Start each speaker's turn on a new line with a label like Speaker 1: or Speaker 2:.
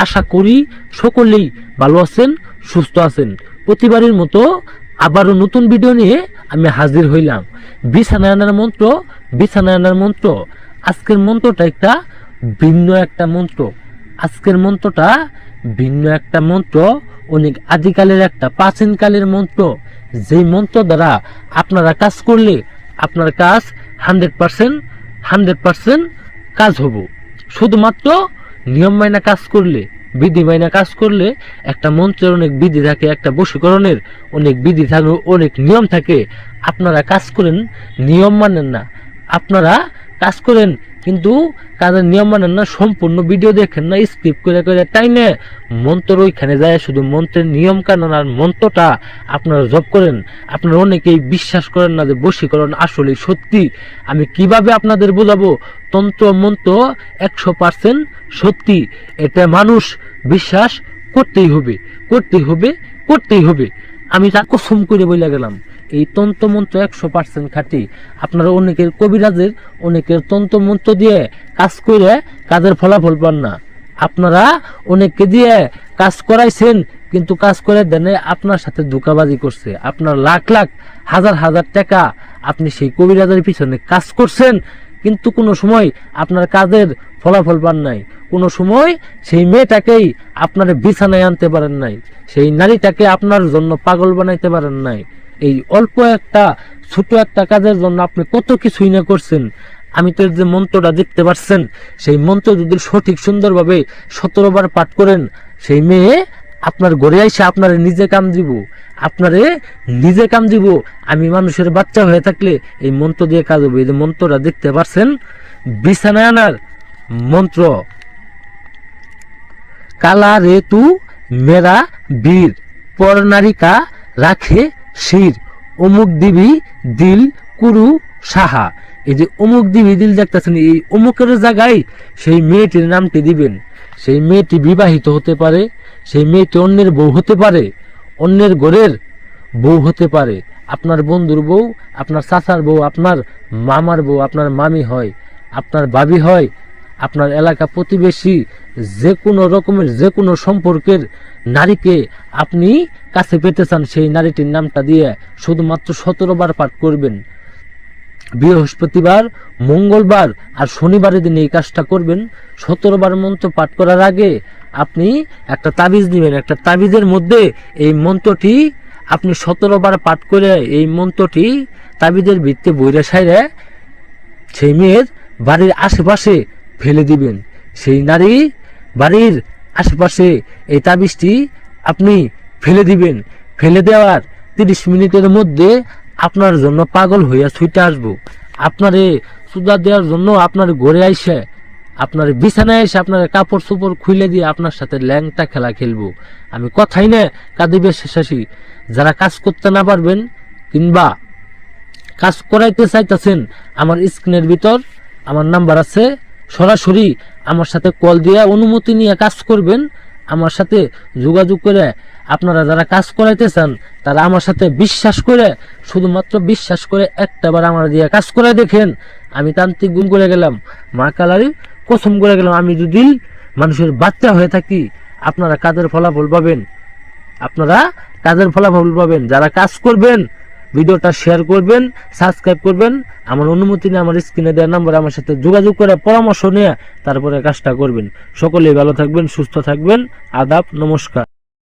Speaker 1: আশা করি সকলেই ভালো আছেন, সুস্থ আছেন। প্রতিবারের মতো আবারও নতুন ভিডিও নিয়ে আমি হাজির হইলাম। বিছানায় আনার মন্ত্র, বিছানায় আনার মন্ত্র। আজকের মন্ত্রটা একটা ভিন্ন একটা মন্ত্র। আজকের মন্ত্রটা ভিন্ন একটা মন্ত্র, অনেক আদিকালের একটা প্রাচীনকালের মন্ত্র। যেই মন্ত্র দ্বারা আপনারা কাজ করলে আপনার কাজ 100% কাজ হব। শুধুমাত্র নিয়ম মাইনা কাজ করলে, বিধি মাইনা কাজ করলে। একটা মন্ত্রের অনেক বিধি থাকে, একটা বশীকরণের অনেক বিধি থাকে, অনেক নিয়ম থাকে। আপনারা কাজ করেন, নিয়ম মানেন না। আপনারা কাজ করেন কিন্তু কাজের নিয়ম মানেন না, সম্পূর্ণ ভিডিও দেখেন না, স্কিপ করে করে টাইনে মন্ত্র ওইখানে যায়, শুধু মন্ত্রের নিয়ম কানুন আর মন্ত্রটা আপনারা জপ করেন। আপনারা অনেকেই বিশ্বাস করেন না যে বশীকরণ আসলে সত্যি। আমি কিভাবে আপনাদের বোঝাবো? তন্ত্র মন্ত্র 100% সত্যি। এটা মানুষ বিশ্বাস করতেই হবে, করতেই হবে, করতেই হবে। আমি তা কসম করে বলে গেলাম, এই তন্ত্রমন্ত্র 100% খাঁটি। আপনারা অনেকের কবিরাজের, অনেকের তন্ত্রমন্ত্র দিয়ে কাজ করে কাজের ফলাফল পান না। আপনারা অনেককে দিয়ে কাজ করাইছেন কিন্তু কাজ করে দেন আপনার সাথে ধোঁকাবাজি করছে। আপনার লাখ লাখ হাজার হাজার টাকা আপনি সেই কবিরাজের পিছনে কাজ করছেন কিন্তু কোনো সময় আপনার কাজের ফলাফল পান নাই। কোনো সময় সেই মেয়েটাকেই আপনার বিছানায় আনতে পারেন নাই, সেই নারীটাকে আপনার জন্য পাগল বানাইতে পারেন নাই। এই অল্প একটা ছোট একটা কাজের জন্য আপনি কত কিছুই না করছেন। আমি তো যে মন্ত্রটা দেখতে পাচ্ছেন, সেই মন্ত্র যদি সঠিক সুন্দরভাবে 17 বার পাঠ করেন, সেই মেয়ে আপনার ঘরে এসে আপনারে নিজে কাম দিব, আপনারে নিজে কাম দিব। আমি মানুষের বাচ্চা হয়ে থাকলে এই মন্ত্র দিয়ে কাজ হবে। এই যে মন্ত্রটা দেখতে পাচ্ছেন, বিছানায় আনার মন্ত্র। কালা রে তু মেরা বীর, পর নারিকা রাখে শির, অমুক দিবি দিল কুরু সাহা। এই যে অমুক দিবি দিল দেখতেছেন, এই অমুকের জায়গায় সেই মেয়েটির নামটি দিবেন। সেই মেয়েটি বিবাহিত হতে পারে, সেই মেয়েটি অন্যের বউ হতে পারে, অন্যের ঘরের বউ হতে পারে। আপনার বন্ধুর বউ, আপনার চাচার বউ, আপনার মামার বউ, আপনার মামি হয়, আপনার ভাবি হয়, আপনার এলাকা প্রতিবেশী, যে কোনো রকমের যে কোনো সম্পর্কের নারীকে আপনি কাছে পেতে চান, সেই নারীটির নামটা দিয়ে শুধুমাত্র 17 বার পাঠ করবেন। বৃহস্পতিবার, মঙ্গলবার আর শনিবারের দিন এই কাজটা করবেন। 17 বার মন্ত্র পাঠ করার আগে আপনি একটা তাবিজ দিবেন। একটা তাবিজের মধ্যে এই মন্ত্রটি আপনি 17 বার পাঠ করে এই মন্ত্রটি তাবিজের ভিত্তি বইরে সাইরে সেই মেয়ের বাড়ির আশেপাশে ফেলে দিবেন। সেই নারী বাড়ির আশেপাশে এই তাবিজটি আপনি ফেলে দিবেন। ফেলে দেওয়ার 30 মিনিটের মধ্যে আপনার জন্য পাগল হইয়া ছুটে আসবো। আপনারে সুদা দেওয়ার জন্য আপনার ঘরে আইসে, আপনার বিছানায় এসে আপনার কাপড় চোপড় খুলে দিয়ে আপনার সাথে ল্যাংটা খেলা খেলবো। আমি কথাই না কাঁদিবে শেষাশি। যারা কাজ করতে না পারবেন কিংবা কাজ করাইতে চাইতেছেন, আমার স্ক্রিনের ভিতর আমার নাম্বার আছে, সরাসরি আমার সাথে কল দিয়ে অনুমতি নিয়ে কাজ করবেন। আমার সাথে যোগাযোগ করে আপনারা যারা কাজ করাইতে চান তারা আমার সাথে বিশ্বাস করে, শুধুমাত্র বিশ্বাস করে একটাবার আমার দিয়ে কাজ করে দেখেন। আমি তান্ত্রিক গুণ করে গেলাম, মা কালারি কসম করে গেলাম, আমি যদি মানুষের বাচ্চা হয়ে থাকি আপনারা কাজের ফলাফল পাবেন। আপনারা কাজের ফলাফল পাবেন। যারা কাজ করবেন ভিডিওটা শেয়ার করবেন, সাবস্ক্রাইব করবেন। আমার অনুমতি নিয়ে আমার স্ক্রিনে দেওয়া নাম্বারে আমার সাথে যোগাযোগ করে পরামর্শ নিয়ে তারপরে কাজটা করবেন। সকলেই ভালো থাকবেন, সুস্থ থাকবেন। আদাব, নমস্কার।